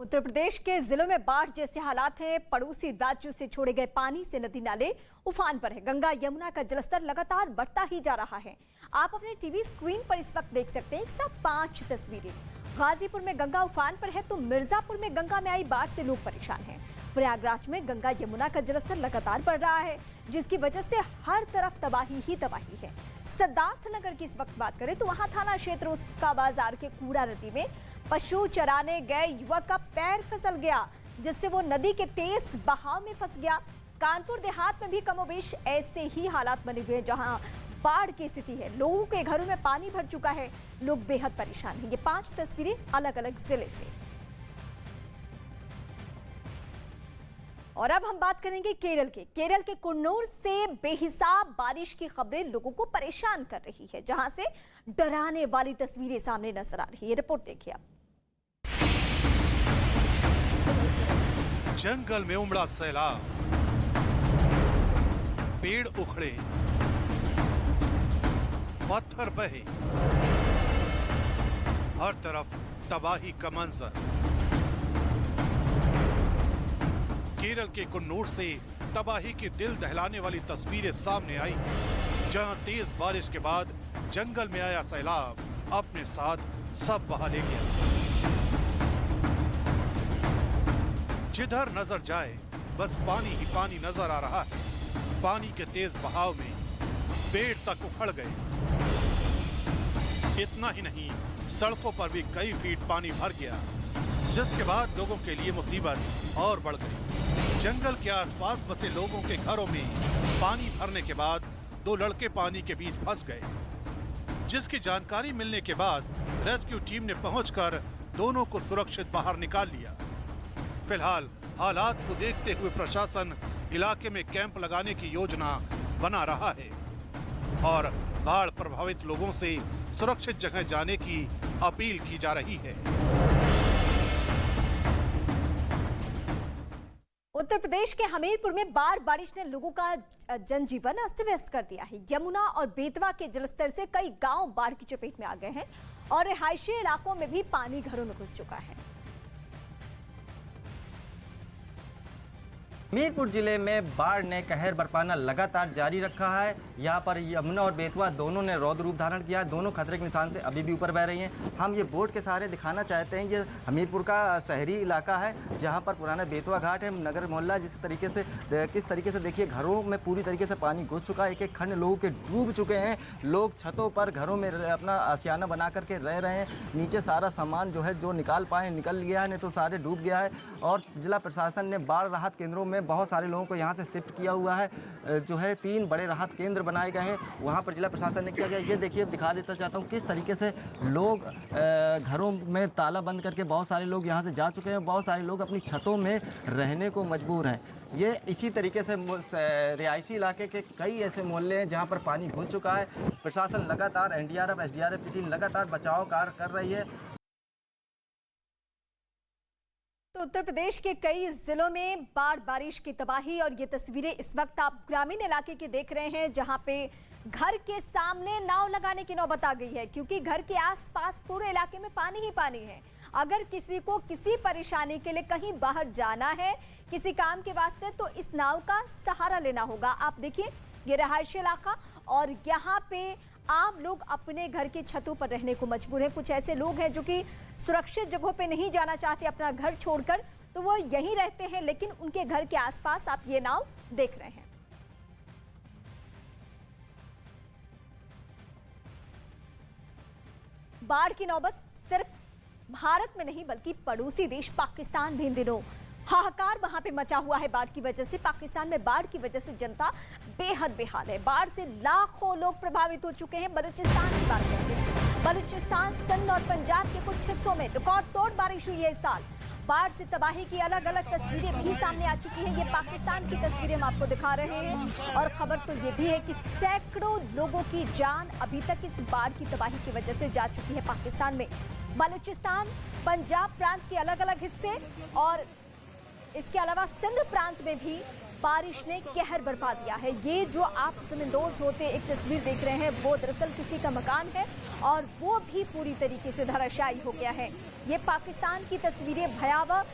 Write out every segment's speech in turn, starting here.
उत्तर प्रदेश के जिलों में बाढ़ जैसे हालात हैं। पड़ोसी राज्यों से छोड़े गए पानी से नदी नाले उफान पर है। गंगा यमुना का जलस्तर लगातार बढ़ता ही जा रहा है। आप अपने टीवी स्क्रीन पर इस वक्त देख सकते हैं एक साथ 5 तस्वीरें। गाजीपुर में गंगा उफान पर है तो मिर्जापुर में गंगा में आई बाढ़ से लोग परेशान हैं। प्रयागराज में गंगा यमुना का जलस्तर लगातार बढ़ रहा है, जिसकी वजह से हर तरफ तबाही ही तबाही है। सिद्धार्थनगर की इस वक्त बात करें तो वहां थाना क्षेत्र उसका बाजार के कूड़ा नदी में पशु चराने गए युवक का पैर फिसल गया, जिससे वो नदी के तेज बहाव में फंस गया। कानपुर देहात में भी कमोबेश ऐसे ही हालात बने हुए हैं, जहां बाढ़ की स्थिति है। लोगों के घरों में पानी भर चुका है, लोग बेहद परेशान हैं। ये 5 तस्वीरें अलग अलग जिले से। और अब हम बात करेंगे केरल के कुन्नूर से बेहिसाब बारिश की खबरें लोगों को परेशान कर रही है, जहां से डराने वाली तस्वीरें सामने नजर आ रही है। रिपोर्ट देखिए आप। जंगल में उमड़ा सैलाब, पेड़ उखड़े, पत्थर बहे, हर तरफ तबाही का मंजर। केरल के कुन्नूर से तबाही की दिल दहलाने वाली तस्वीरें सामने आई, जहां तेज बारिश के बाद जंगल में आया सैलाब अपने साथ सब बहा ले गया। जिधर नजर जाए बस पानी ही पानी नजर आ रहा है। पानी के तेज बहाव में पेड़ तक उखड़ गए। इतना ही नहीं, सड़कों पर भी कई फीट पानी भर गया, जिसके बाद लोगों के लिए मुसीबत और बढ़ गई। जंगल के आसपास बसे लोगों के घरों में पानी भरने के बाद 2 लड़के पानी के बीच फंस गए, जिसकी जानकारी मिलने के बाद रेस्क्यू टीम ने पहुंचकर दोनों को सुरक्षित बाहर निकाल लिया। फिलहाल हालात को देखते हुए प्रशासन इलाके में कैंप लगाने की योजना बना रहा है और बाढ़ प्रभावित लोगों से सुरक्षित जगह जाने की अपील की जा रही है। उत्तर प्रदेश के हमीरपुर में बारिश ने लोगों का जनजीवन अस्त व्यस्त कर दिया है। यमुना और बेतवा के जलस्तर से कई गांव बाढ़ की चपेट में आ गए हैं और रिहायशी इलाकों में भी पानी घरों में घुस चुका है। हमीरपुर जिले में बाढ़ ने कहर बरपाना लगातार जारी रखा है। यहाँ पर यमुना और बेतवा दोनों ने रौद्र रूप धारण किया है। दोनों खतरे के निशान से अभी भी ऊपर बह रही हैं। हम ये बोट के सहारे दिखाना चाहते हैं, ये हमीरपुर का शहरी इलाका है, जहाँ पर पुराना बेतवा घाट है, नगर मोहल्ला। किस तरीके से देखिए, घरों में पूरी तरीके से पानी घुस चुका है। एक खंड लोगों के डूब चुके हैं। लोग छतों पर घरों में अपना आशियाना बना करके रह रहे हैं। नीचे सारा सामान जो है, जो निकाल पाए निकल गया है, नहीं तो सारे डूब गया है। और जिला प्रशासन ने बाढ़ राहत केंद्रों में बहुत सारे लोगों को यहाँ से शिफ्ट किया हुआ है। जो है 3 बड़े राहत केंद्र बनाए गए हैं, वहाँ पर जिला प्रशासन ने किया गया। ये देखिए, दिखा देता चाहता हूँ किस तरीके से लोग घरों में ताला बंद करके बहुत सारे लोग यहाँ से जा चुके हैं। बहुत सारे लोग अपनी छतों में रहने को मजबूर हैं। ये इसी तरीके से रिहायशी इलाके के कई ऐसे मोहल्ले हैं जहाँ पर पानी घुस चुका है। प्रशासन लगातार NDRF SDRF की टीम लगातार बचाव कार्य कर रही है। तो उत्तर प्रदेश के कई जिलों में बारिश की तबाही, और ये तस्वीरें इस वक्त आप ग्रामीण इलाके की देख रहे हैं, जहां पे घर के सामने नाव लगाने की नौबत आ गई है, क्योंकि घर के आसपास पूरे इलाके में पानी ही पानी है। अगर किसी को किसी परेशानी के लिए कहीं बाहर जाना है, किसी काम के वास्ते, तो इस नाव का सहारा लेना होगा। आप देखिए, ये रिहायशी इलाका, और यहाँ पे आम लोग अपने घर की छतों पर रहने को मजबूर हैं। कुछ ऐसे लोग हैं जो कि सुरक्षित जगहों पे नहीं जाना चाहते अपना घर छोड़कर, तो वो यहीं रहते हैं, लेकिन उनके घर के आसपास आप ये नाव देख रहे हैं। बाढ़ की नौबत सिर्फ भारत में नहीं, बल्कि पड़ोसी देश पाकिस्तान भी इन दिनों हाहाकार वहां पे मचा हुआ है बाढ़ की वजह से। पाकिस्तान में बाढ़ की वजह से जनता बेहद बेहाल है। बाढ़ से लाखों लोग प्रभावित हो चुके हैं। बलूचिस्तान की बात करते हैं। बलूचिस्तान, सिंध और पंजाब के कुछ हिस्सों में रिकॉर्ड तोड़ बारिश हुई है इस साल। बाढ़ से तबाही की अलग अलग तस्वीरें भी सामने आ चुकी हैं। ये पाकिस्तान की तस्वीरें हम आपको दिखा रहे हैं, और खबर तो ये भी है कि सैकड़ों लोगों की जान अभी तक इस बाढ़ की तबाही की वजह से जा चुकी है पाकिस्तान में। बलूचिस्तान, पंजाब प्रांत के अलग अलग हिस्से और इसके अलावा सिंध प्रांत में भी बारिश ने कहर बरपा दिया है। ये जो आप समंदोज होते एक तस्वीर देख रहे हैं, वो दरअसल किसी का मकान है और वो भी पूरी तरीके से धराशायी हो गया है। ये पाकिस्तान की तस्वीरें भयावह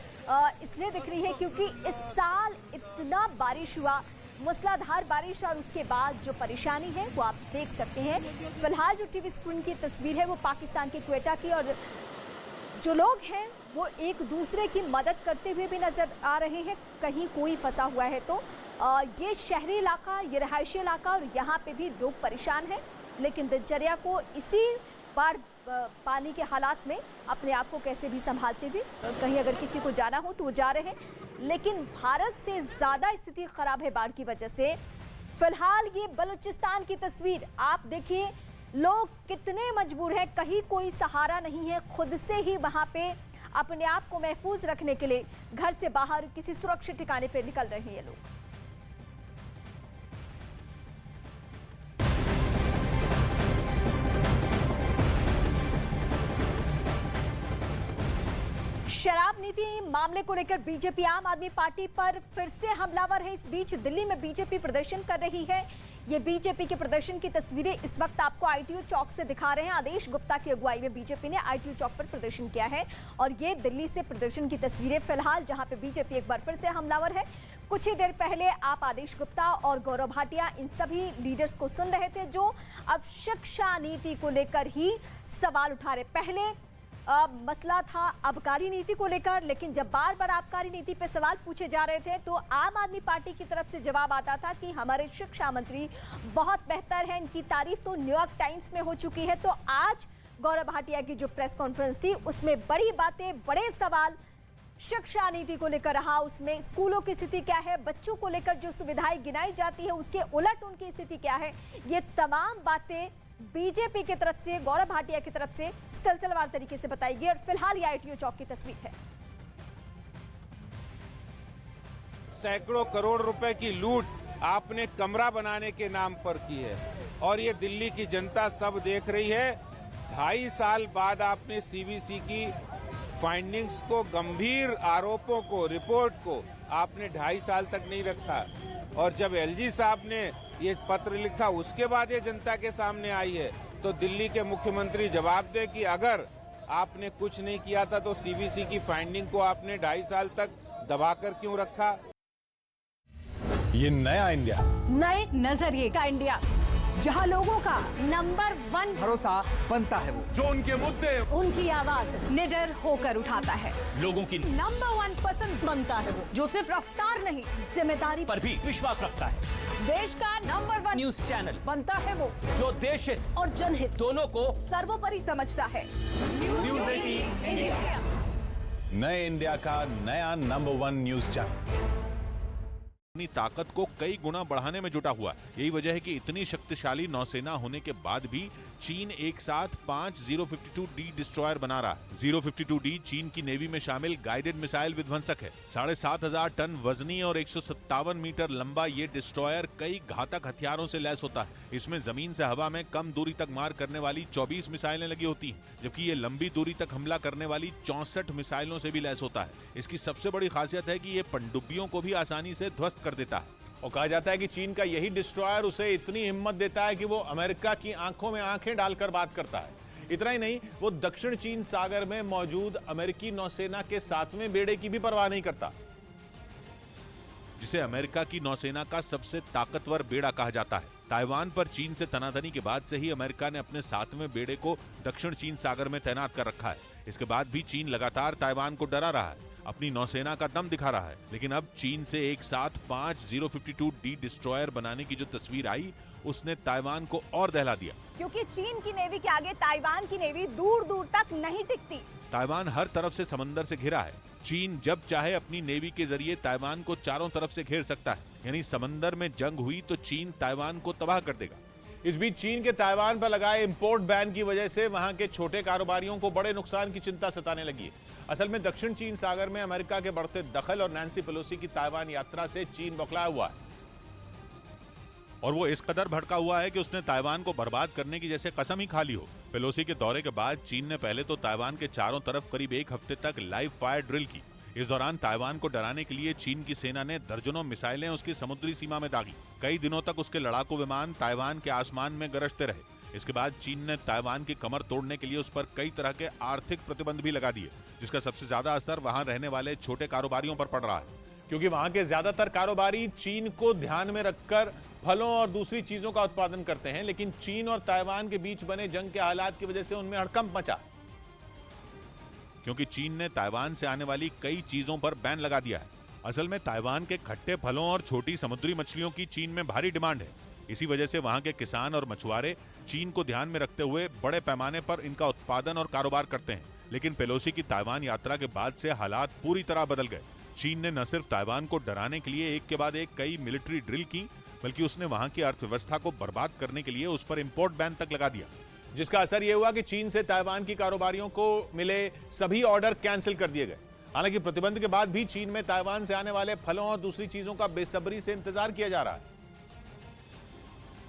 इसलिए दिख रही है क्योंकि इस साल इतना बारिश हुआ, मूसलाधार बारिश, और उसके बाद जो परेशानी है वो आप देख सकते हैं। फिलहाल जो टीवी स्क्रीन की तस्वीर है वो पाकिस्तान के क्वेटा की, और जो लोग हैं वो एक दूसरे की मदद करते हुए भी नजर आ रहे हैं। कहीं कोई फंसा हुआ है तो ये शहरी इलाका, ये रहायशी इलाका, और यहाँ पे भी लोग परेशान हैं, लेकिन दिनचर्या को इसी बाढ़ पानी के हालात में अपने आप को कैसे भी संभालते हुए कहीं अगर किसी को जाना हो तो वो जा रहे हैं। लेकिन भारत से ज़्यादा स्थिति खराब है बाढ़ की वजह से। फिलहाल ये बलूचिस्तान की तस्वीर आप देखिए, लोग कितने मजबूर हैं, कहीं कोई सहारा नहीं है, खुद से ही वहां पे अपने आप को महफूज रखने के लिए घर से बाहर किसी सुरक्षित ठिकाने पे निकल रहे हैं ये लोग। शराब नीति मामले को लेकर बीजेपी आम आदमी पार्टी पर फिर से हमलावर है। इस बीच दिल्ली में बीजेपी प्रदर्शन कर रही है। ये बीजेपी के प्रदर्शन की तस्वीरें इस वक्त आपको आईटीओ चौक से दिखा रहे हैं। आदेश गुप्ता की अगुवाई में बीजेपी ने आईटीओ चौक पर प्रदर्शन किया है और ये दिल्ली से प्रदर्शन की तस्वीरें फिलहाल, जहां पे बीजेपी एक बार फिर से हमलावर है। कुछ ही देर पहले आप आदेश गुप्ता और गौरव भाटिया इन सभी लीडर्स को सुन रहे थे जो अब शिक्षा नीति को लेकर ही सवाल उठा रहे। पहले मसला था आबकारी नीति को लेकर, लेकिन जब बार बार आबकारी नीति पे सवाल पूछे जा रहे थे तो आम आदमी पार्टी की तरफ से जवाब आता था कि हमारे शिक्षा मंत्री बहुत बेहतर हैं, इनकी तारीफ तो न्यूयॉर्क टाइम्स में हो चुकी है। तो आज गौरव भाटिया की जो प्रेस कॉन्फ्रेंस थी उसमें बड़ी बातें, बड़े सवाल शिक्षा नीति को लेकर रहा। उसमें स्कूलों की स्थिति क्या है, बच्चों को लेकर जो सुविधाएं गिनाई जाती है उसके उलट उनकी स्थिति क्या है, ये तमाम बातें बीजेपी की तरफ से, गौरव भाटिया की तरफ से सिलसिलेवार तरीके से बताई गई। और फिलहाल ये आईटीओ चौक की तस्वीर है। सैकड़ों करोड़ रुपए की लूट आपने कमरा बनाने के नाम पर की है और ये दिल्ली की जनता सब देख रही है। 2.5 साल बाद आपने सीवीसी की फाइंडिंग्स को, गंभीर आरोपों को, रिपोर्ट को आपने 2.5 साल तक नहीं रखा और जब एलजी साहब ने ये पत्र लिखा उसके बाद ये जनता के सामने आई है। तो दिल्ली के मुख्यमंत्री जवाब दे कि अगर आपने कुछ नहीं किया था तो सीवीसी की फाइंडिंग को आपने 2.5 साल तक दबाकर क्यों रखा? ये नया इंडिया, नए नजरिए का इंडिया, जहां लोगों का नंबर 1 भरोसा बनता है वो, जो उनके मुद्दे उनकी आवाज निडर होकर उठाता है, लोगों की नंबर 1 पसंद बनता है वो, जो सिर्फ रफ्तार नहीं जिम्मेदारी पर भी विश्वास रखता है। देश का नंबर 1 न्यूज चैनल बनता है वो, जो देश हित और जनहित दोनों को सर्वोपरि समझता है। न्यूज 18 इंडिया, नए इंडिया का नया नंबर 1 न्यूज चैनल अपनी ताकत को कई गुना बढ़ाने में जुटा हुआ है। यही वजह है कि इतनी शक्तिशाली नौसेना होने के बाद भी चीन एक साथ 5 052D डिस्ट्रॉयर बना रहा है। 052D चीन की नेवी में शामिल गाइडेड मिसाइल विध्वंसक है। 7,500 टन वजनी और 157 मीटर लंबा ये डिस्ट्रॉयर कई घातक हथियारों से लैस होता है। इसमें जमीन से हवा में कम दूरी तक मार करने वाली 24 मिसाइलें लगी होती हैं, जबकि ये लंबी दूरी तक हमला करने वाली 64 मिसाइलों से भी लैस होता है। इसकी सबसे बड़ी खासियत है कि ये पनडुब्बियों को भी आसानी से ध्वस्त कर देता है। और कहा जाता है कि चीन का यही डिस्ट्रॉयर उसे इतनी हिम्मत देता है कि वो अमेरिका की आंखों में आंखें डालकर बात करता है। इतना ही नहीं, वो दक्षिण चीन सागर में मौजूद अमेरिकी नौसेना के 7वें बेड़े की भी परवाह नहीं करता, जिसे अमेरिका की नौसेना का सबसे ताकतवर बेड़ा कहा जाता है। ताइवान पर चीन से तनातनी के बाद से ही अमेरिका ने अपने 7वें बेड़े को दक्षिण चीन सागर में तैनात कर रखा है। इसके बाद भी चीन लगातार ताइवान को डरा रहा है, अपनी नौसेना का दम दिखा रहा है। लेकिन अब चीन से एक साथ 5 052D डिस्ट्रॉयर बनाने की जो तस्वीर आई, उसने ताइवान को और दहला दिया। क्योंकि चीन की नेवी के आगे ताइवान की नेवी दूर दूर तक नहीं टिकती। ताइवान हर तरफ से समंदर से घिरा है। चीन जब चाहे अपनी नेवी के जरिए ताइवान को चारों तरफ से घेर सकता है। यानी समंदर में जंग हुई तो चीन ताइवान को तबाह कर देगा। इस बीच चीन के ताइवान पर लगाए इंपोर्ट बैन की वजह से वहां के छोटे कारोबारियों को बड़े नुकसान की चिंता सताने लगी है। असल में दक्षिण चीन सागर में अमेरिका के बढ़ते दखल और नैन्सी पेलोसी की ताइवान यात्रा से चीन बौखलाया हुआ है और वो इस कदर भड़का हुआ है कि उसने ताइवान को बर्बाद करने की जैसे कसम ही खा ली हो। पेलोसी के दौरे के बाद चीन ने पहले तो ताइवान के चारों तरफ करीब 1 हफ्ते तक लाइव फायर ड्रिल की। इस दौरान ताइवान को डराने के लिए चीन की सेना ने दर्जनों मिसाइलें उसकी समुद्री सीमा में दागी। कई दिनों तक उसके लड़ाकू विमान ताइवान के आसमान में गरजते रहे। इसके बाद चीन ने ताइवान की कमर तोड़ने के लिए उस पर कई तरह के आर्थिक प्रतिबंध भी लगा दिए, जिसका सबसे ज्यादा असर वहां रहने वाले छोटे कारोबारियों पर पड़ रहा है। क्योंकि वहां के ज्यादातर कारोबारी चीन को ध्यान में रखकर फलों और दूसरी चीजों का उत्पादन करते हैं, लेकिन चीन और ताइवान के बीच बने जंग के हालात की वजह से उनमें हड़कंप मचा, क्योंकि चीन ने ताइवान से आने वाली कई चीजों पर बैन लगा दिया है। असल में ताइवान के खट्टे फलों और छोटी समुद्री मछलियों की चीन में भारी डिमांड है। इसी वजह से वहां के किसान और मछुआरे चीन को ध्यान में रखते हुए बड़े पैमाने पर इनका उत्पादन और कारोबार करते हैं। लेकिन पेलोसी की ताइवान यात्रा के बाद से हालात पूरी तरह बदल गए। चीन ने न सिर्फ ताइवान को डराने के लिए एक के बाद एक कई मिलिट्री ड्रिल की, बल्कि उसने वहां की अर्थव्यवस्था को बर्बाद करने के लिए उस पर इंपोर्ट बैन तक लगा दिया, जिसका असर यह हुआ कि चीन से ताइवान की कारोबारियों को मिले सभी ऑर्डर कैंसिल कर दिए गए। हालांकि प्रतिबंध के बाद भी चीन में ताइवान से आने वाले फलों और दूसरी चीजों का बेसब्री से इंतजार किया जा रहा है।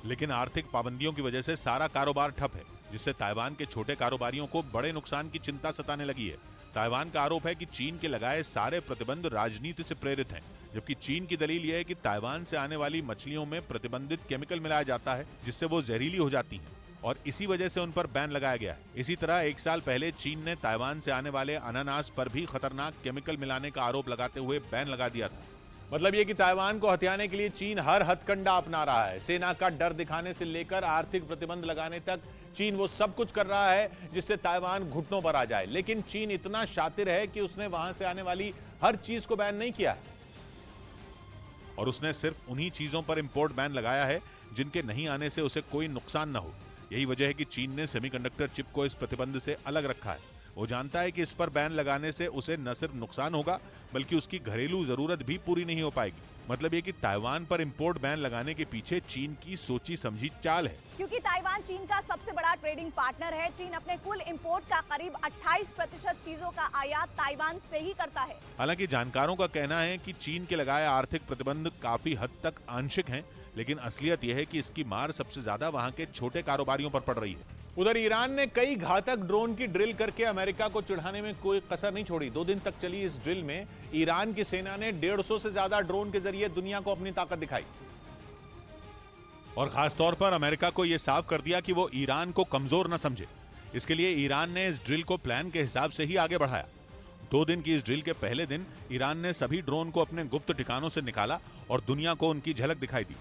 लेकिन आर्थिक पाबंदियों की वजह से सारा कारोबार ठप है, जिससे ताइवान के छोटे कारोबारियों को बड़े नुकसान की चिंता सताने लगी है। ताइवान का आरोप है कि चीन के लगाए सारे प्रतिबंध राजनीति से प्रेरित हैं, जबकि चीन की दलील यह है कि ताइवान से आने वाली मछलियों में प्रतिबंधित केमिकल मिलाया जाता है, जिससे वो जहरीली हो जाती हैं, और इसी वजह से उन पर बैन लगाया गया है। इसी तरह 1 साल पहले चीन ने ताइवान से आने वाले अनानास पर भी खतरनाक केमिकल मिलाने का आरोप लगाते हुए बैन लगा दिया था। मतलब ये कि ताइवान को हथियाने के लिए चीन हर हथकंडा अपना रहा है। सेना का डर दिखाने से लेकर आर्थिक प्रतिबंध लगाने तक चीन वो सब कुछ कर रहा है जिससे ताइवान घुटनों पर आ जाए। लेकिन चीन इतना शातिर है कि उसने वहां से आने वाली हर चीज को बैन नहीं किया है, और उसने सिर्फ उन्हीं चीजों पर इंपोर्ट बैन लगाया है जिनके नहीं आने से उसे कोई नुकसान न हो। यही वजह है कि चीन ने सेमीकंडक्टर चिप को इस प्रतिबंध से अलग रखा है। वो जानता है कि इस पर बैन लगाने से उसे न सिर्फ नुकसान होगा, बल्कि उसकी घरेलू जरूरत भी पूरी नहीं हो पाएगी। मतलब ये कि ताइवान पर इंपोर्ट बैन लगाने के पीछे चीन की सोची समझी चाल है। क्योंकि ताइवान चीन का सबसे बड़ा ट्रेडिंग पार्टनर है। चीन अपने कुल इंपोर्ट का करीब 28% चीजों का आयात ताइवान से ही करता है। हालांकि जानकारों का कहना है कि चीन के लगाए आर्थिक प्रतिबंध काफी हद तक आंशिक हैं, लेकिन असलियत यह है कि इसकी मार सबसे ज्यादा वहां के छोटे कारोबारियों पर पड़ रही है। उधर ईरान ने कई घातक ड्रोन की ड्रिल करके अमेरिका को चिढ़ाने में कोई कसर नहीं छोड़ी। 2 दिन तक चली इस ड्रिल में ईरान की सेना ने 150 से ज्यादा ड्रोन के जरिए दुनिया को अपनी ताकत दिखाई, और खास तौर पर अमेरिका को यह साफ कर दिया कि वो ईरान को कमजोर न समझे। इसके लिए ईरान ने इस ड्रिल को प्लान के हिसाब से ही आगे बढ़ाया। 2 दिन की इस ड्रिल के पहले दिन ईरान ने सभी ड्रोन को अपने गुप्त ठिकानों से निकाला और दुनिया को उनकी झलक दिखाई दी।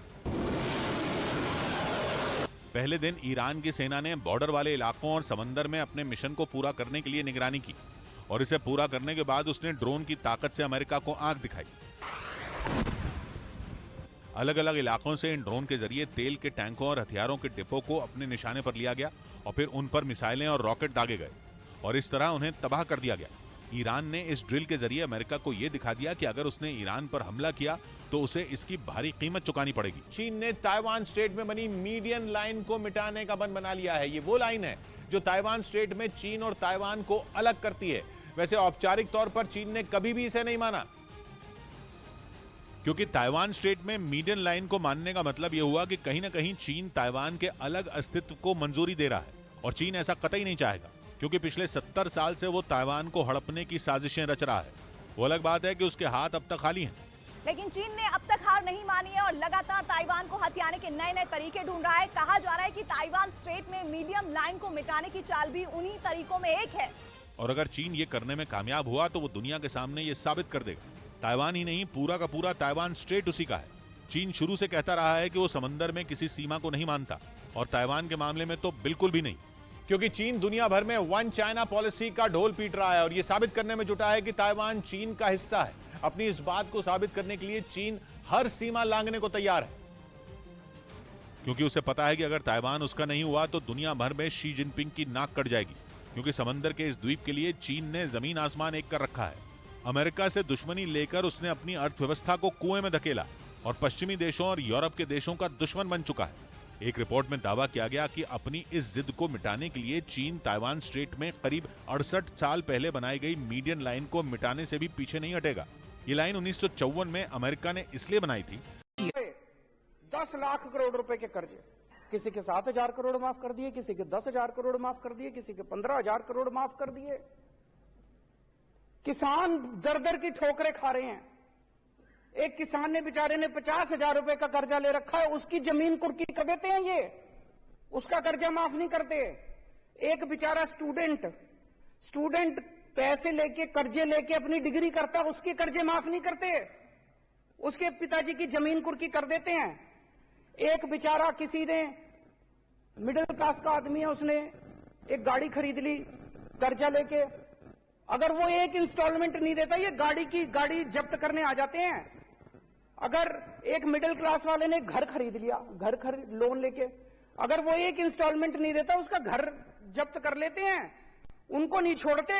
पहले दिन ईरान की सेना ने बॉर्डर वाले इलाकों और समंदर में अपने मिशन को पूरा करने के लिए निगरानी की, और इसे पूरा करने के बाद उसने ड्रोन की ताकत से अमेरिका को आंख दिखाई। अलग अलग इलाकों से इन ड्रोन के जरिए तेल के टैंकों और हथियारों के डिपो को अपने निशाने पर लिया गया, और फिर उन पर मिसाइलें और रॉकेट दागे गए, और इस तरह उन्हें तबाह कर दिया गया। ईरान ने इस ड्रिल के जरिए अमेरिका को यह दिखा दिया कि अगर उसने ईरान पर हमला किया तो उसे इसकी भारी कीमत चुकानी पड़ेगी। चीन ने ताइवान स्ट्रेट में बनी मीडियन लाइन को मिटाने का मन बना लिया है। ये वो लाइन है जो ताइवान स्ट्रेट में चीन और ताइवान को अलग करती है। वैसे औपचारिक तौर पर चीन ने कभी भी इसे नहीं माना, क्योंकि ताइवान स्ट्रेट में मीडियन लाइन को मानने का मतलब यह हुआ कि कहीं ना कहीं चीन ताइवान के अलग अस्तित्व को मंजूरी दे रहा है, और चीन ऐसा कतई नहीं चाहेगा, क्योंकि पिछले 70 साल से वो ताइवान को हड़पने की साजिशें रच रहा है। वो अलग बात है कि उसके हाथ अब तक खाली हैं। लेकिन चीन ने अब तक हार नहीं मानी है और लगातार ताइवान को हथियाने के नए नए तरीके ढूंढ रहा है। कहा जा रहा है कि ताइवान स्ट्रेट में मीडियम लाइन को मिटाने की चाल भी उन्हीं तरीकों में एक है। और अगर चीन ये करने में कामयाब हुआ तो वो दुनिया के सामने ये साबित कर देगा, ताइवान ही नहीं पूरा का पूरा ताइवान स्ट्रेट उसी का है। चीन शुरू से कहता रहा है कि वो समंदर में किसी सीमा को नहीं मानता, और ताइवान के मामले में तो बिल्कुल भी नहीं, क्योंकि चीन दुनिया भर में वन चाइना पॉलिसी का ढोल पीट रहा है और यह साबित करने में जुटा है कि ताइवान चीन का हिस्सा है। अपनी इस बात को साबित करने के लिए चीन हर सीमा लांघने को तैयार है, क्योंकि उसे पता है कि अगर ताइवान उसका नहीं हुआ तो दुनिया भर में शी जिनपिंग की नाक कट जाएगी, क्योंकि समंदर के इस द्वीप के लिए चीन ने जमीन आसमान एक कर रखा है। अमेरिका से दुश्मनी लेकर उसने अपनी अर्थव्यवस्था को कुएं में धकेला और पश्चिमी देशों और यूरोप के देशों का दुश्मन बन चुका है। एक रिपोर्ट में दावा किया गया कि अपनी इस जिद को मिटाने के लिए चीन ताइवान स्ट्रेट में करीब 68 साल पहले बनाई गई मीडियन लाइन को मिटाने से भी पीछे नहीं हटेगा। ये लाइन 1954 में अमेरिका ने इसलिए बनाई थी। 10 लाख करोड़ रुपए के कर्जे किसी के 7,000 करोड़ माफ कर दिए, किसी के 10,000 करोड़ माफ कर दिए, किसी के 15,000 करोड़ माफ कर दिए। किसान दर दर की ठोकरें खा रहे हैं। एक किसान ने बेचारे ने 50,000 रुपए का कर्जा ले रखा है, उसकी जमीन कुर्की कर देते हैं ये, उसका कर्जा माफ नहीं करते। एक बेचारा स्टूडेंट पैसे लेके कर्जे लेके अपनी डिग्री करता, उसके कर्जे माफ नहीं करते, उसके पिताजी की जमीन कुर्की कर देते हैं। एक बेचारा किसी ने मिडिल क्लास का आदमी है, उसने एक गाड़ी खरीद ली कर्जा लेके, अगर वो एक इंस्टॉलमेंट नहीं देता ये गाड़ी जब्त करने आ जाते हैं। अगर एक मिडिल क्लास वाले ने घर खरीद लिया, लोन लेके, अगर वो एक इंस्टॉलमेंट नहीं देता उसका घर जब्त कर लेते हैं। उनको नहीं छोड़ते,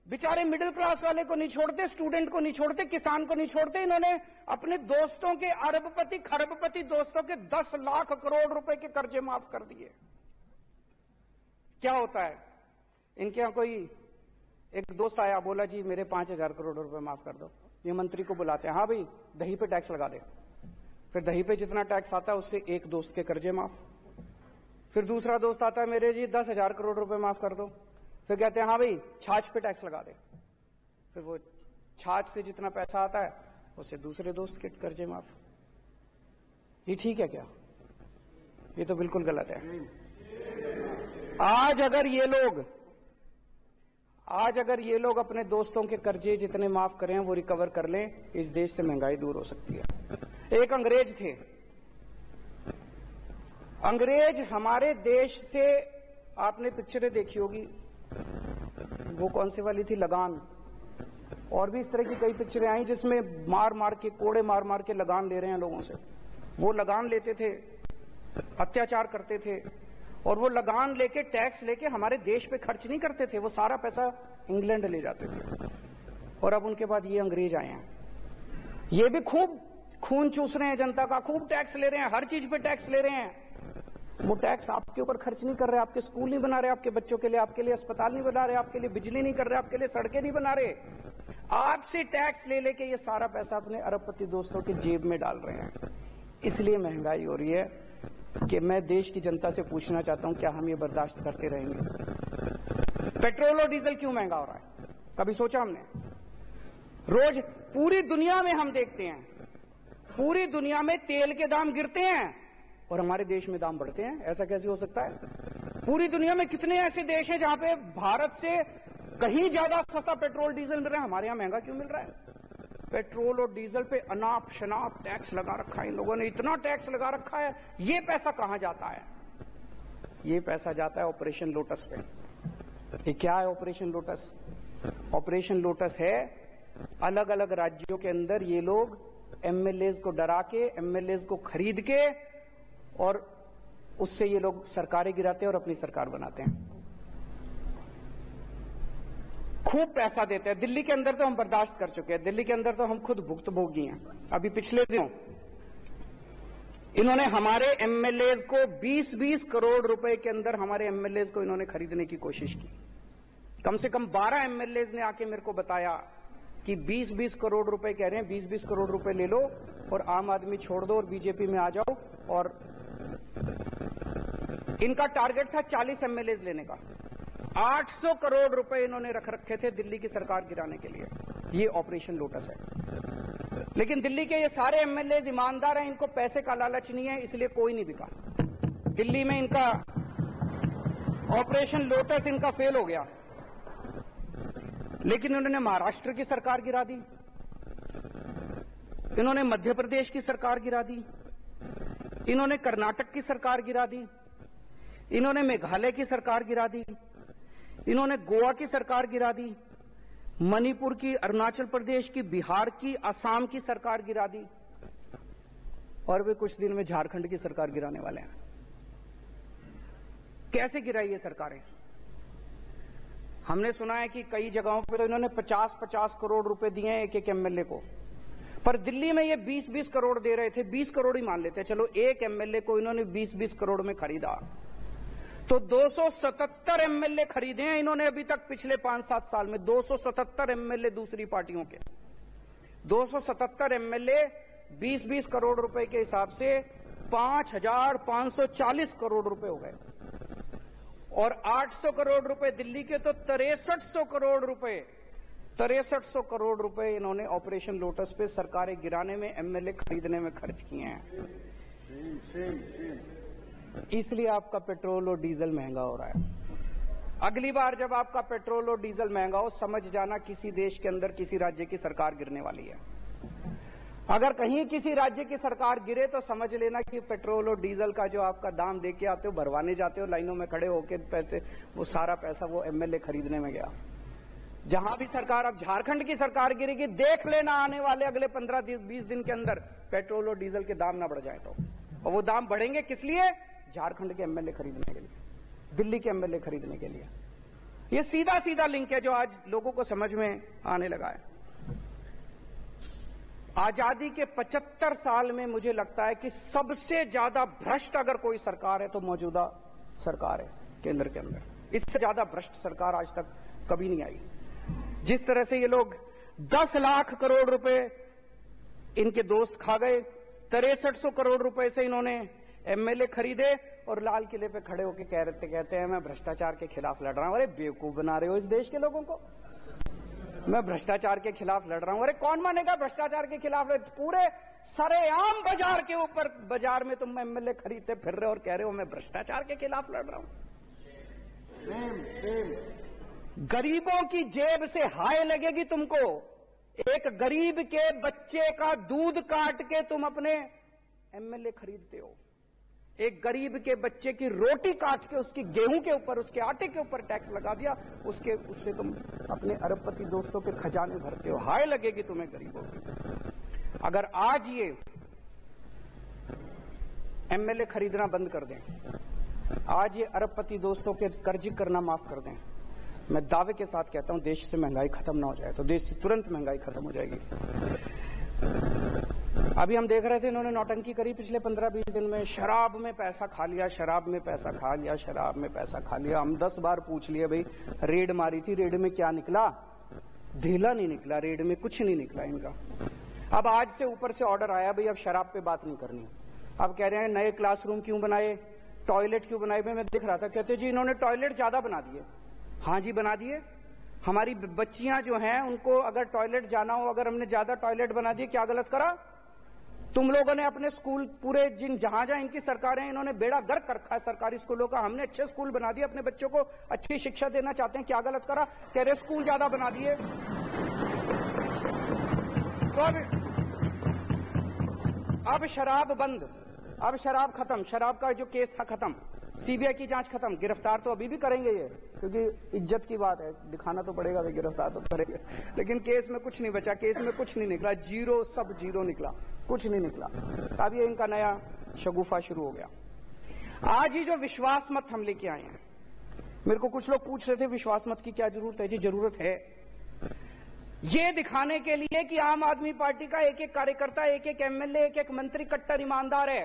बेचारे मिडिल क्लास वाले को नहीं छोड़ते, स्टूडेंट को नहीं छोड़ते, किसान को नहीं छोड़ते। इन्होंने अपने दोस्तों के अरबपति खरबपति दोस्तों के 10 लाख करोड़ रुपए के कर्जे माफ कर दिए। क्या होता है इनके यहां? कोई एक दोस्त आया, बोला जी मेरे 5,000 करोड़ रुपए माफ कर दो। ये मंत्री को बुलाते हैं, हाँ भाई दही पे टैक्स लगा दे। फिर दही पे जितना टैक्स आता है उससे एक दोस्त के कर्जे माफ। फिर दूसरा दोस्त आता है, मेरे जी 10,000 करोड़ रुपए माफ कर दो। फिर कहते हैं हाँ भाई छाछ पे टैक्स लगा दे। फिर वो छाछ से जितना पैसा आता है उससे दूसरे दोस्त के कर्जे माफ। ये ठीक है क्या? ये तो बिल्कुल गलत है। आज अगर ये लोग अपने दोस्तों के कर्जे जितने माफ करें वो रिकवर कर लें, इस देश से महंगाई दूर हो सकती है। एक अंग्रेज थे, अंग्रेज हमारे देश से, आपने पिक्चरें देखी होगी, वो कौन सी वाली थी, लगान, और भी इस तरह की कई पिक्चरें आई जिसमें कोड़े मार मार के लगान ले रहे हैं लोगों से। वो लगान लेते थे, अत्याचार करते थे, और वो लगान लेके टैक्स लेके हमारे देश पे खर्च नहीं करते थे, वो सारा पैसा इंग्लैंड ले जाते थे। और अब उनके बाद ये अंग्रेज आए हैं, ये भी खूब खून चूस रहे हैं जनता का, खूब टैक्स ले रहे हैं, हर चीज पे टैक्स ले रहे हैं। वो टैक्स आपके ऊपर खर्च नहीं कर रहे, आपके स्कूल नहीं बना रहे, आपके बच्चों के लिए, आपके लिए अस्पताल नहीं बना रहे, आपके लिए बिजली नहीं कर रहे, आपके लिए सड़कें नहीं बना रहे। आपसे टैक्स ले लेके ये सारा पैसा अपने अरबपति दोस्तों के जेब में डाल रहे हैं। इसलिए महंगाई हो रही है कि मैं देश की जनता से पूछना चाहता हूं, क्या हम ये बर्दाश्त करते रहेंगे? पेट्रोल और डीजल क्यों महंगा हो रहा है? कभी सोचा हमने? रोज पूरी दुनिया में हम देखते हैं, पूरी दुनिया में तेल के दाम गिरते हैं और हमारे देश में दाम बढ़ते हैं। ऐसा कैसे हो सकता है? पूरी दुनिया में कितने ऐसे देश हैं जहां पे भारत से कहीं ज्यादा सस्ता पेट्रोल डीजल मिल रहा है, हमारे यहां महंगा क्यों मिल रहा है? पेट्रोल और डीजल पे अनाप शनाप टैक्स लगा रखा है इन लोगों ने, इतना टैक्स लगा रखा है। ये पैसा कहां जाता है? ये पैसा जाता है ऑपरेशन लोटस पे। ये क्या है ऑपरेशन लोटस? ऑपरेशन लोटस है अलग अलग राज्यों के अंदर ये लोग एमएलएज को डरा के, एमएलएज को खरीद के, और उससे ये लोग सरकारें गिराते हैं और अपनी सरकार बनाते हैं। खूब पैसा देते हैं। दिल्ली के अंदर तो हम बर्दाश्त कर चुके हैं, दिल्ली के अंदर तो हम खुद भुक्तभोगी हैं। अभी पिछले दिनों इन्होंने हमारे एमएलएज को 20-20 करोड़ रुपए के अंदर हमारे एमएलएज को इन्होंने खरीदने की कोशिश की। कम से कम 12 एमएलएज ने आके मेरे को बताया कि 20-20 करोड़ रुपए कह रहे हैं, 20-20 करोड़ रुपए ले लो और आम आदमी छोड़ दो और बीजेपी में आ जाओ। और इनका टारगेट था 40 एमएलएज लेने का। 800 करोड़ रुपए इन्होंने रख रखे थे दिल्ली की सरकार गिराने के लिए। ये ऑपरेशन लोटस है। लेकिन दिल्ली के ये सारे एमएलएज ईमानदार हैं, इनको पैसे का लालच नहीं है, इसलिए कोई नहीं बिका। दिल्ली में इनका ऑपरेशन लोटस इनका फेल हो गया। लेकिन इन्होंने महाराष्ट्र की सरकार गिरा दी, इन्होंने मध्य प्रदेश की सरकार गिरा दी, इन्होंने कर्नाटक की सरकार गिरा दी, इन्होंने मेघालय की सरकार गिरा दी, इन्होंने गोवा की सरकार गिरा दी, मणिपुर की, अरुणाचल प्रदेश की, बिहार की, असम की सरकार गिरा दी, और वे कुछ दिन में झारखंड की सरकार गिराने वाले हैं। कैसे गिराई ये सरकारें? हमने सुना है कि कई जगहों पर तो इन्होंने 50-50 करोड़ रुपए दिए हैं एक एमएलए को, पर दिल्ली में ये 20-20 करोड़ दे रहे थे। 20 करोड़ ही मान लेते हैं, चलो एक एमएलए को इन्होंने 20-20 करोड़ में खरीदा, तो 277 एमएलए खरीदे हैं इन्होंने अभी तक पिछले 5-7 साल में। 277 एमएलए दूसरी पार्टियों के, 277 एमएलए 20-20 करोड़ रुपए के हिसाब से 5,540 करोड़ रुपए हो गए। और 800 करोड़ रुपए दिल्ली के, तो 6300 करोड़ रुपए 6300 करोड़ रुपए इन्होंने ऑपरेशन लोटस पे सरकारें गिराने में, एमएलए खरीदने में खर्च किए हैं। इसलिए आपका पेट्रोल और डीजल महंगा हो रहा है। अगली बार जब आपका पेट्रोल और डीजल महंगा हो, समझ जाना किसी देश के अंदर किसी राज्य की सरकार गिरने वाली है। अगर कहीं किसी राज्य की सरकार गिरे तो समझ लेना कि पेट्रोल और डीजल का जो आपका दाम दे के आते हो, भरवाने जाते हो लाइनों में खड़े होकर पैसे, वो सारा पैसा वो एमएलए खरीदने में गया। जहां भी सरकार, अब झारखंड की सरकार गिरेगी, देख लेना आने वाले अगले 15-20 दिन के अंदर पेट्रोल और डीजल के दाम ना बढ़ जाए तो। और वो दाम बढ़ेंगे किस लिए? झारखंड के एमएलए खरीदने के लिए, दिल्ली के एमएलए खरीदने के लिए। ये सीधा सीधा लिंक है जो आज लोगों को समझ में आने लगा है। आजादी के 75 साल में मुझे लगता है कि सबसे ज्यादा भ्रष्ट अगर कोई सरकार है तो मौजूदा सरकार है केंद्र के अंदर। इससे ज्यादा भ्रष्ट सरकार आज तक कभी नहीं आई। जिस तरह से ये लोग 10 लाख करोड़ रुपए इनके दोस्त खा गए, 6300 करोड़ रुपए से इन्होंने एमएलए खरीदे और लाल किले पे खड़े होकर कहते हैं मैं भ्रष्टाचार के खिलाफ लड़ रहा हूं। अरे बेवकूफ बना रहे हो इस देश के लोगों को। मैं भ्रष्टाचार के खिलाफ लड़ रहा हूं। अरे कौन मानेगा भ्रष्टाचार के खिलाफ? पूरे सरेआम बाजार के ऊपर, बाजार में तुम एमएलए खरीदते फिर रहे हो और कह रहे हो मैं भ्रष्टाचार के खिलाफ लड़ रहा हूं। गरीबों की जेब से हाय लगेगी तुमको। एक गरीब के बच्चे का दूध काट के तुम अपने एमएलए खरीदते हो। एक गरीब के बच्चे की रोटी काट के उसकी गेहूं के ऊपर, उसके आटे के ऊपर टैक्स लगा दिया, उससे तुम अपने अरबपति दोस्तों के खजाने भरते हो। हाय लगेगी तुम्हें गरीबों की। अगर आज ये एमएलए खरीदना बंद कर दें, आज ये अरबपति दोस्तों के कर्ज करना माफ कर दें, मैं दावे के साथ कहता हूं देश से महंगाई खत्म ना हो जाए तो देश से तुरंत महंगाई खत्म हो जाएगी। अभी हम देख रहे थे इन्होंने नौटंकी करी पिछले 15-20 दिन में। शराब में पैसा खा लिया, शराब में पैसा खा लिया, शराब में पैसा खा लिया। हम 10 बार पूछ लिए भाई रेड मारी थी, रेड में क्या निकला? ढीला नहीं निकला, रेड में कुछ नहीं निकला इनका। अब आज से ऊपर से ऑर्डर आया भाई अब शराब पे बात नहीं करनी। अब कह रहे हैं नए क्लासरूम क्यों बनाए, टॉयलेट क्यों बनाए? मैं देख रहा था, कहते जी इन्होंने टॉयलेट ज्यादा बना दिए। हाँ जी बना दिए। हमारी बच्चियां जो हैं उनको अगर टॉयलेट जाना हो, अगर हमने ज्यादा टॉयलेट बना दिए, क्या गलत करा? तुम लोगों ने अपने स्कूल पूरे जहां इनकी सरकारें, इन्होंने बेड़ा गर्क कर रखा है सरकारी स्कूलों का। हमने अच्छे स्कूल बना दिए, अपने बच्चों को अच्छी शिक्षा देना चाहते हैं, क्या गलत करा? कह रहे स्कूल ज्यादा बना दिए। तो अब शराब बंद, अब शराब खत्म, शराब का जो केस था खत्म, सीबीआई की जांच खत्म। गिरफ्तार तो अभी भी करेंगे ये, क्योंकि इज्जत की बात है, दिखाना तो पड़ेगा, वे गिरफ्तार तो करेंगे। लेकिन केस में कुछ नहीं बचा, केस में कुछ नहीं निकला, जीरो, सब जीरो निकला, कुछ नहीं निकला। अब ये इनका नया शगुफा शुरू हो गया। आज ही जो विश्वास मत हम लेके आए हैं, मेरे को कुछ लोग पूछ रहे थे विश्वास मत की क्या जरूरत है? जी जरूरत है, ये दिखाने के लिए कि आम आदमी पार्टी का एक एक कार्यकर्ता, एक एक एमएलए, एक एक मंत्री कट्टर ईमानदार है।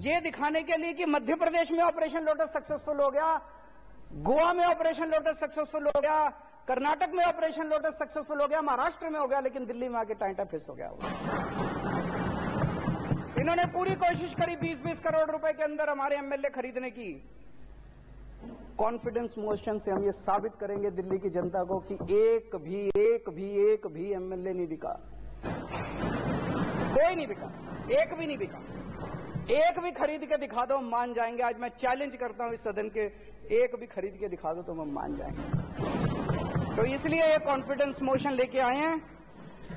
ये दिखाने के लिए कि मध्य प्रदेश में ऑपरेशन लोटस सक्सेसफुल हो गया, गोवा में ऑपरेशन लोटस सक्सेसफुल हो गया, कर्नाटक में ऑपरेशन लोटस सक्सेसफुल हो गया, महाराष्ट्र में हो गया, लेकिन दिल्ली में आके टाइटा फिस हो गया। इन्होंने पूरी कोशिश करी 20-20 करोड़ रुपए के अंदर हमारे एमएलए खरीदने की। कॉन्फिडेंस मोशन से हम ये साबित करेंगे दिल्ली की जनता को कि एक भी एमएलए नहीं बिका, कोई नहीं बिका, एक भी नहीं बिका। एक भी खरीद के दिखा दो, हम मान जाएंगे। आज मैं चैलेंज करता हूं इस सदन के, एक भी खरीद के दिखा दो तो हम मान जाएंगे। तो इसलिए ये कॉन्फिडेंस मोशन लेके आए हैं।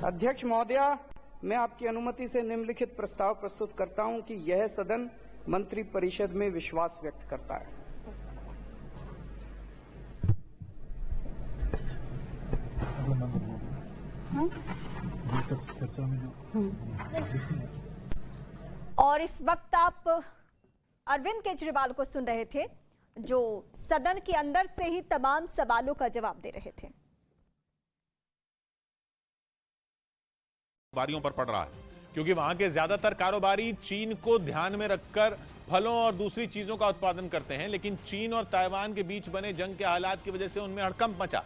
अध्यक्ष महोदया, मैं आपकी अनुमति से निम्नलिखित प्रस्ताव प्रस्तुत करता हूं कि यह सदन मंत्री परिषद में विश्वास व्यक्त करता है। और इस वक्त आप अरविंद केजरीवाल को सुन रहे थे, जो सदन के अंदर से ही तमाम सवालों का जवाब दे रहे थे। कारोबारियों पर पड़ रहा है, क्योंकि वहां के ज्यादातर कारोबारी चीन को ध्यान में रखकर फलों और दूसरी चीजों का उत्पादन करते हैं, लेकिन चीन और ताइवान के बीच बने जंग के हालात की वजह से उनमें हड़कंप मचा,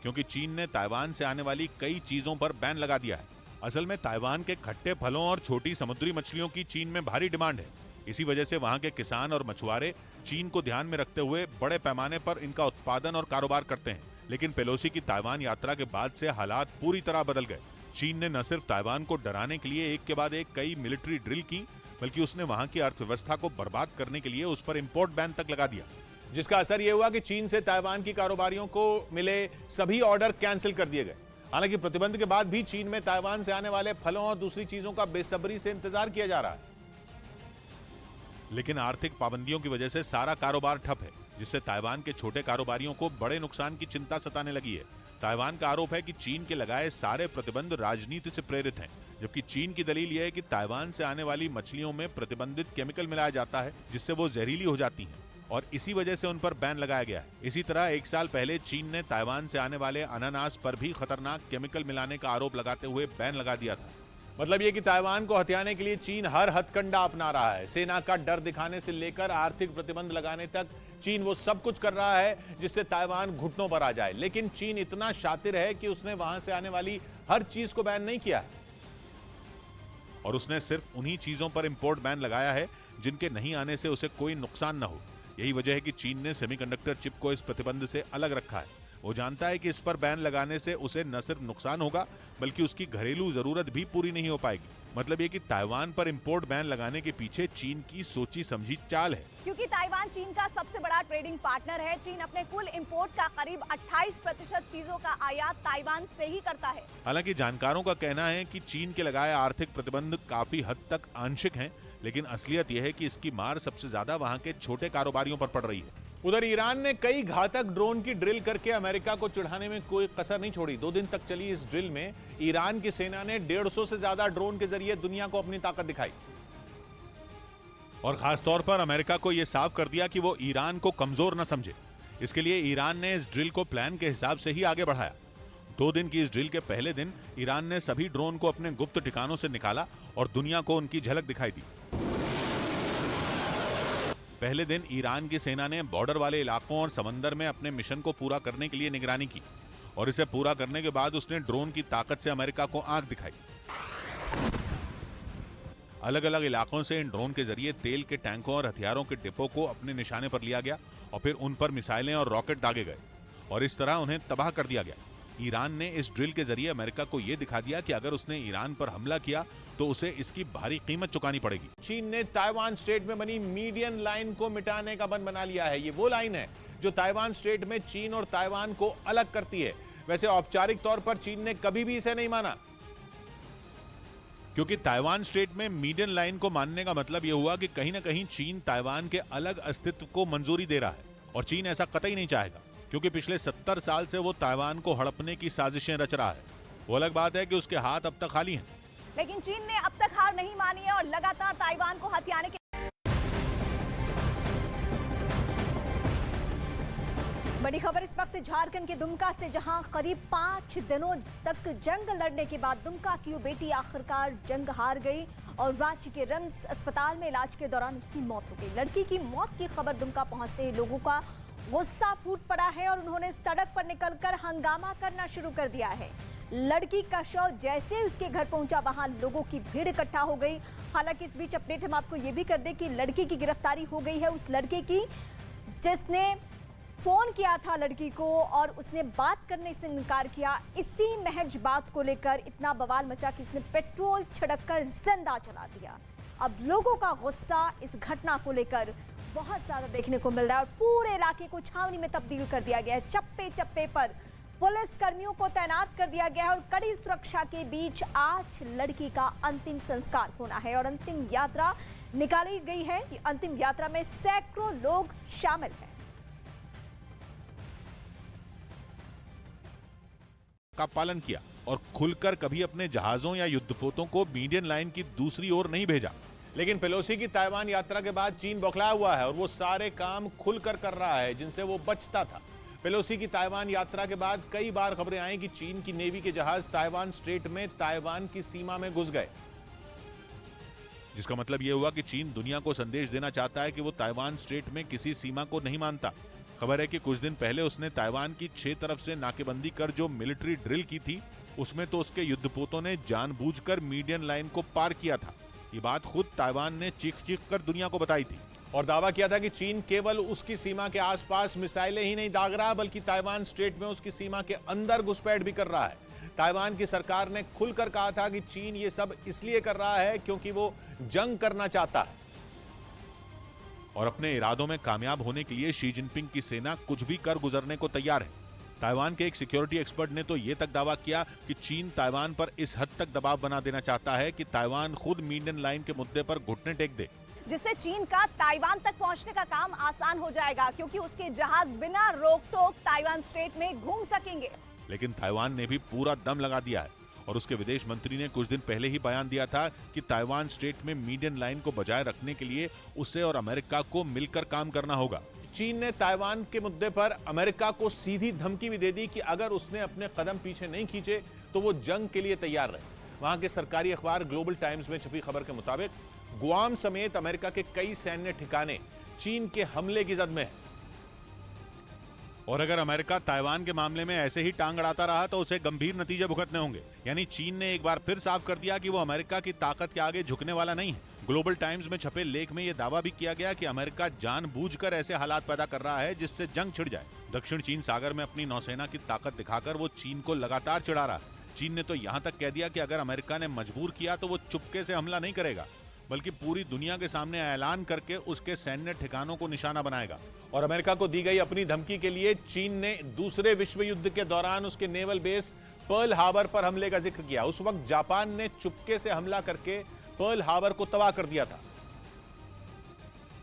क्योंकि चीन ने ताइवान से आने वाली कई चीजों पर बैन लगा दिया है। असल में ताइवान के खट्टे फलों और छोटी समुद्री मछलियों की चीन में भारी डिमांड है, इसी वजह से वहां के किसान और मछुआरे चीन को ध्यान में रखते हुए बड़े पैमाने पर इनका उत्पादन और कारोबार करते हैं। लेकिन पेलोसी की ताइवान यात्रा के बाद से हालात पूरी तरह बदल गए। चीन ने न सिर्फ ताइवान को डराने के लिए एक के बाद एक कई मिलिट्री ड्रिल की, बल्कि उसने वहां की अर्थव्यवस्था को बर्बाद करने के लिए उस पर इंपोर्ट बैन तक लगा दिया, जिसका असर यह हुआ कि चीन से ताइवान की कारोबारियों को मिले सभी ऑर्डर कैंसिल कर दिए गए। हालांकि प्रतिबंध के बाद भी चीन में ताइवान से आने वाले फलों और दूसरी चीजों का बेसब्री से इंतजार किया जा रहा है। लेकिन आर्थिक पाबंदियों की वजह से सारा कारोबार ठप है, जिससे ताइवान के छोटे कारोबारियों को बड़े नुकसान की चिंता सताने लगी है। ताइवान का आरोप है कि चीन के लगाए सारे प्रतिबंध राजनीति से प्रेरित हैं, जबकि चीन की दलील यह है कि ताइवान से आने वाली मछलियों में प्रतिबंधित केमिकल मिलाया जाता है, जिससे वो जहरीली हो जाती हैं और इसी वजह से उन पर बैन लगाया गया है। इसी तरह एक साल पहले चीन ने ताइवान से आने वाले अनानास पर भी खतरनाक केमिकल मिलाने का आरोप लगाते हुए बैन लगा दिया था। मतलब ये कि ताइवान को हथियाने के लिए चीन हर हथकंडा अपना रहा है। सेना का डर दिखाने से लेकर आर्थिक प्रतिबंध लगाने तक चीन वो सब कुछ कर रहा है जिससे ताइवान घुटनों पर आ जाए। लेकिन चीन इतना शातिर है कि उसने वहां से आने वाली हर चीज को बैन नहीं किया है, और उसने सिर्फ उन्हीं चीजों पर इंपोर्ट बैन लगाया है जिनके नहीं आने से उसे कोई नुकसान न हो। यही वजह है कि चीन ने सेमीकंडक्टर चिप को इस प्रतिबंध से अलग रखा है। वो जानता है कि इस पर बैन लगाने से उसे न सिर्फ नुकसान होगा, बल्कि उसकी घरेलू जरूरत भी पूरी नहीं हो पाएगी। मतलब ये कि ताइवान पर इंपोर्ट बैन लगाने के पीछे चीन की सोची समझी चाल है। क्योंकि ताइवान चीन का सबसे बड़ा ट्रेडिंग पार्टनर है। चीन अपने कुल इंपोर्ट का करीब 28% चीजों का आयात ताइवान से ही करता है। हालांकि जानकारों का कहना है कि चीन के लगाए आर्थिक प्रतिबंध काफी हद तक आंशिक हैं, लेकिन असलियत यह है कि इसकी मार सबसे ज्यादा वहां के छोटे कारोबारियों पर पड़ रही है। उधर ईरान ने कई घातक ड्रोन की ड्रिल करके अमेरिका को चिढ़ाने में कोई कसर नहीं छोड़ी। 2 दिन तक चली इस ड्रिल में ईरान की सेना ने 150 से ज्यादा ड्रोन के जरिए दुनिया को अपनी ताकत दिखाई और खासतौर पर अमेरिका को यह साफ कर दिया कि वो ईरान को कमजोर न समझे। इसके लिए ईरान ने इस ड्रिल को प्लान के हिसाब से ही आगे बढ़ाया। 2 दिन की इस ड्रिल के पहले दिन ईरान ने सभी ड्रोन को अपने गुप्त ठिकानों से निकाला और दुनिया को उनकी झलक दिखाई दी। पहले दिन ईरान की सेना ने बॉर्डर वाले इलाकों और समंदर में अपने मिशन को पूरा करने के लिए निगरानी की और इसे पूरा करने के बाद उसने ड्रोन की ताकत से अमेरिका को आंख दिखाई। अलग अलग इलाकों से इन ड्रोन के जरिए तेल के टैंकों और हथियारों के डिपो को अपने निशाने पर लिया गया और फिर उन पर मिसाइलें और रॉकेट दागे गए और इस तरह उन्हें तबाह कर दिया गया। ईरान ने इस ड्रिल के जरिए अमेरिका को यह दिखा दिया कि अगर उसने ईरान पर हमला किया तो उसे इसकी भारी कीमत चुकानी पड़ेगी। चीन ने ताइवान स्ट्रेट में बनी मीडियन लाइन को मिटाने का मन बना लिया है। ये वो लाइन है जो ताइवान स्ट्रेट में चीन और ताइवान को अलग करती है। वैसे औपचारिक तौर पर चीन ने कभी भी इसे नहीं माना, क्योंकि ताइवान स्ट्रेट में मीडियन लाइन को मानने का मतलब यह हुआ कि कहीं ना कहीं चीन ताइवान के अलग अस्तित्व को मंजूरी दे रहा है और चीन ऐसा कतई नहीं चाहेगा, क्योंकि पिछले 70 साल से वो ताइवान को हड़पने की साजिशें रच रहा है। वो अलग बात है कि उसके हाथ अब तक खाली हैं। लेकिन चीन ने अब तक हार नहीं मानी है और लगातार ताइवान को हथियाने के बड़ी खबर इस वक्त झारखंड के दुमका से, जहां करीब 5 दिनों तक जंग लड़ने के बाद दुमका की वो बेटी आखिरकार जंग हार गई और रांची के रिम्स अस्पताल में इलाज के दौरान उसकी मौत हो गई। लड़की की मौत की खबर दुमका पहुंचते ही लोगों का गुस्सा फूट पड़ा है और उन्होंने सड़क पर निकलकर हंगामा करना शुरू कर दिया है। लड़की का शव जैसे उसके घर पहुंचा, वहां लोगों की भीड़ इकट्ठा हो गई। हालांकि इस बीच अपडेट हम आपको ये भी कर दें कि लड़की की गिरफ्तारी हो गई है, उस लड़के की जिसने फोन किया था लड़की को और उसने बात करने से इनकार किया। इसी महज बात को लेकर इतना बवाल मचा कि उसने पेट्रोल छिड़ककर जिंदा जला दिया। अब लोगों का गुस्सा इस घटना को लेकर बहुत ज्यादा देखने को मिल रहा है और पूरे इलाके को छावनी में तब्दील कर दिया गया है। चप्पे चप्पे पर पुलिस कर्मियों को तैनात कर दिया गया है और कड़ी सुरक्षा के बीच आज लड़की का अंतिम संस्कार होना है और अंतिम यात्रा निकाली गई है। अंतिम यात्रा में सैकड़ों लोग शामिल हैं। का पालन किया और खुलकर कभी अपने जहाजों या युद्धपोतों को मीडियन लाइन की दूसरी ओर नहीं भेजा। लेकिन पेलोसी की ताइवान यात्रा के बाद चीन बौखलाया हुआ है और वो सारे काम खुलकर कर रहा है जिनसे वो बचता था। पेलोसी की ताइवान यात्रा के बाद कई बार खबरें आई कि चीन की नेवी के जहाज ताइवान स्ट्रेट में ताइवान की सीमा में घुस गए, जिसका मतलब यह हुआ कि चीन दुनिया को संदेश देना चाहता है कि वो ताइवान स्ट्रेट में किसी सीमा को नहीं मानता। खबर है कि कुछ दिन पहले उसने ताइवान की 6 तरफ से नाकेबंदी कर जो मिलिट्री ड्रिल की थी, उसमें तो उसके युद्धपोतों ने जानबूझकर मीडियन लाइन को पार किया था। ये बात खुद ताइवान ने चीख चीख कर दुनिया को बताई थी और दावा किया था कि चीन केवल उसकी सीमा के आसपास मिसाइलें ही नहीं दाग रहा बल्कि ताइवान स्ट्रेट में उसकी सीमा के अंदर घुसपैठ भी कर रहा है। ताइवान की सरकार ने खुलकर कहा था कि चीन ये सब इसलिए कर रहा है क्योंकि वो जंग करना चाहता है और अपने इरादों में कामयाब होने के लिए शी जिनपिंग की सेना कुछ भी कर गुजरने को तैयार है। ताइवान के एक सिक्योरिटी एक्सपर्ट ने तो यह तक दावा किया कि चीन ताइवान पर इस हद तक दबाव बना देना चाहता है कि ताइवान खुद मीडियन लाइन के मुद्दे पर घुटने टेक दे, जिससे चीन का ताइवान तक पहुंचने का काम आसान हो जाएगा क्योंकि उसके जहाज बिना रोक टोक ताइवान स्ट्रेट में घूम सकेंगे। लेकिन ताइवान ने भी पूरा दम लगा दिया है और उसके विदेश मंत्री ने कुछ दिन पहले ही बयान दिया था कि ताइवान स्ट्रेट में मीडियन लाइन को बजाय रखने के लिए उसे और अमेरिका को मिलकर काम करना होगा। चीन ने ताइवान के मुद्दे पर अमेरिका को सीधी धमकी भी दे दी कि अगर उसने अपने कदम पीछे नहीं खींचे तो वो जंग के लिए तैयार रहे। वहां के सरकारी अखबार ग्लोबल टाइम्स में छपी खबर के मुताबिक गुआम समेत अमेरिका के कई सैन्य ठिकाने चीन के हमले की जद में है और अगर अमेरिका ताइवान के मामले में ऐसे ही टांग अड़ाता रहा तो उसे गंभीर नतीजे भुगतने होंगे। यानी चीन ने एक बार फिर साफ कर दिया कि वो अमेरिका की ताकत के आगे झुकने वाला नहीं है। ग्लोबल टाइम्स में छपे लेख में यह दावा भी किया गया कि अमेरिका जानबूझकर ऐसे हालात पैदा कर रहा है जिससे जंग छिड़ जाए। दक्षिण चीन सागर में अपनी नौसेना की ताकत दिखाकर वो चीन को लगातार चिढ़ा रहा है। चीन ने तो यहां तक कह दिया कि अगर अमेरिका ने मजबूर किया तो वो चुपके से हमला नहीं करेगा बल्कि पूरी दुनिया के सामने ऐलान करके उसके सैन्य ठिकानों को निशाना बनाएगा। और अमेरिका को दी गई अपनी धमकी के लिए चीन ने दूसरे विश्व युद्ध के दौरान उसके नेवल बेस पर्ल हार्बर पर हमले का जिक्र किया। उस वक्त जापान ने चुपके से हमला करके पर्ल हार्बर को तबाह कर दिया था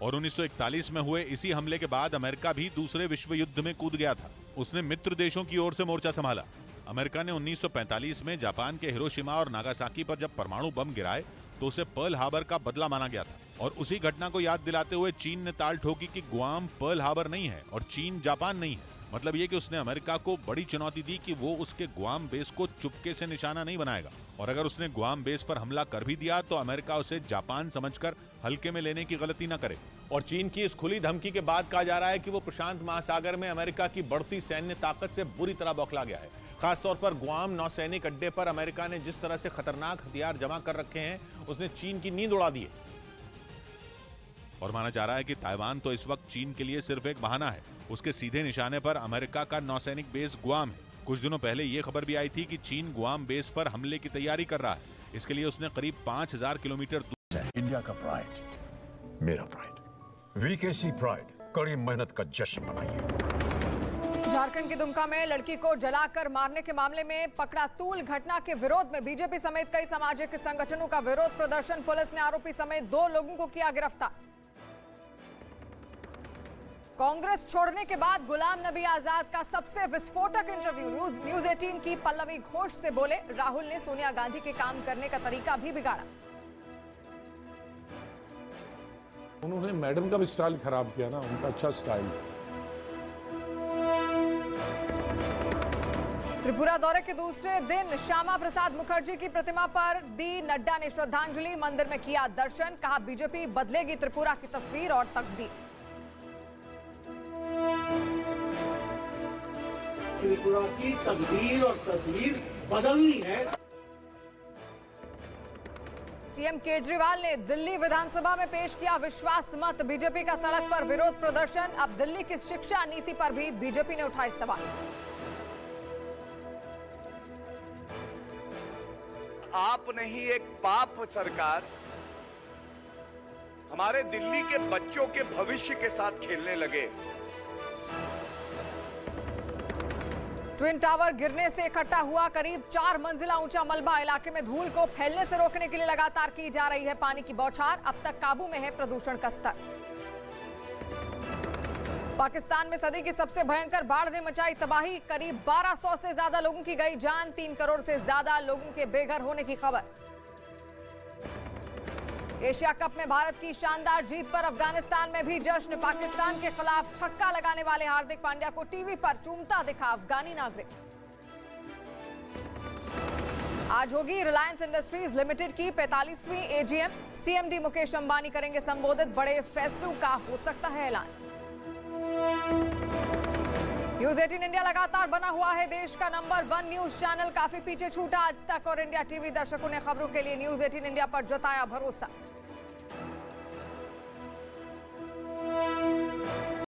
और 1941 में हुए इसी हमले के बाद अमेरिका भी दूसरे विश्व युद्ध में कूद गया था। उसने मित्र देशों की ओर से मोर्चा संभाला। अमेरिका ने 1945 में जापान के हिरोशिमा और नागासाकी पर जब परमाणु बम गिराए तो उसे पर्ल हार्बर का बदला माना गया था और उसी घटना को याद दिलाते हुए चीन ने ताल ठोकी कि गुआम पर्ल हार्बर नहीं है और चीन जापान नहीं है। मतलब ये कि उसने अमेरिका को बड़ी चुनौती दी कि वो उसके गुआम बेस को चुपके से निशाना नहीं बनाएगा और अगर उसने गुआम बेस पर हमला कर भी दिया तो अमेरिका उसे जापान समझकर हल्के में लेने की गलती न करे। और चीन की इस खुली धमकी के बाद कहा जा रहा है कि वो प्रशांत महासागर में अमेरिका की बढ़ती सैन्य ताकत से बुरी तरह बौखला गया है। खासतौर पर गुआम नौसैनिक अड्डे पर अमेरिका ने जिस तरह से खतरनाक हथियार जमा कर रखे हैं उसने चीन की नींद उड़ा दी है और माना जा रहा है कि ताइवान तो इस वक्त चीन के लिए सिर्फ एक बहाना है। उसके सीधे निशाने पर अमेरिका का नौसैनिक बेस गुआम है। कुछ दिनों पहले यह खबर भी आई थी कि चीन गुआम बेस पर हमले की तैयारी कर रहा है। इसके लिए उसने करीब 5000 किलोमीटर दूर इंडिया का प्राइड, मेरा प्राइड, वीकेसी प्राइड कड़ी मेहनत का जश्न मनाइए। झारखंड के दुमका में लड़की को जलाकर मारने के मामले में पकड़ा तूल घटना के विरोध में बीजेपी समेत कई सामाजिक संगठनों का विरोध प्रदर्शन। पुलिस ने आरोपी समेत 2 लोगों को किया गिरफ्तार। कांग्रेस छोड़ने के बाद गुलाम नबी आजाद का सबसे विस्फोटक इंटरव्यू। न्यूज 18 की पल्लवी घोष से बोले, राहुल ने सोनिया गांधी के काम करने का तरीका भी बिगाड़ा। उन्होंने मैडम का भी स्टाइल खराब किया ना, उनका अच्छा स्टाइल। त्रिपुरा दौरे के दूसरे दिन श्यामा प्रसाद मुखर्जी की प्रतिमा पर दी नड्डा ने श्रद्धांजलि। मंदिर में किया दर्शन, कहा बीजेपी बदलेगी त्रिपुरा की तस्वीर और तकदीर। त्रिपुरा की तकदीर और तस्वीर बदलनी है। सीएम केजरीवाल ने दिल्ली विधानसभा में पेश किया विश्वास मत। बीजेपी का सड़क पर विरोध प्रदर्शन। अब दिल्ली की शिक्षा नीति पर भी बीजेपी ने उठाए सवाल। आप नहीं, एक पाप सरकार हमारे दिल्ली के बच्चों के भविष्य के साथ खेलने लगे। ट्विन टावर गिरने से इकट्ठा हुआ करीब 4 मंजिला ऊंचा मलबा। इलाके में धूल को फैलने से रोकने के लिए लगातार की जा रही है पानी की बौछार। अब तक काबू में है प्रदूषण का स्तर। पाकिस्तान में सदी की सबसे भयंकर बाढ़ ने मचाई तबाही। करीब 1200 से ज्यादा लोगों की गई जान। 3 करोड़ से ज्यादा लोगों के बेघर होने की खबर। एशिया कप में भारत की शानदार जीत पर अफगानिस्तान में भी जश्न। पाकिस्तान के खिलाफ छक्का लगाने वाले हार्दिक पांड्या को टीवी पर चूमता दिखा अफगानी नागरिक। आज होगी रिलायंस इंडस्ट्रीज लिमिटेड की 45वीं एजीएम। सीएमडी मुकेश अंबानी करेंगे संबोधित। बड़े फैसलों का हो सकता है ऐलान। न्यूज 18 इंडिया लगातार बना हुआ है देश का नंबर 1 न्यूज चैनल। काफी पीछे छूटा आज तक और इंडिया टीवी। दर्शकों ने खबरों के लिए न्यूज 18 इंडिया पर जताया भरोसा। है।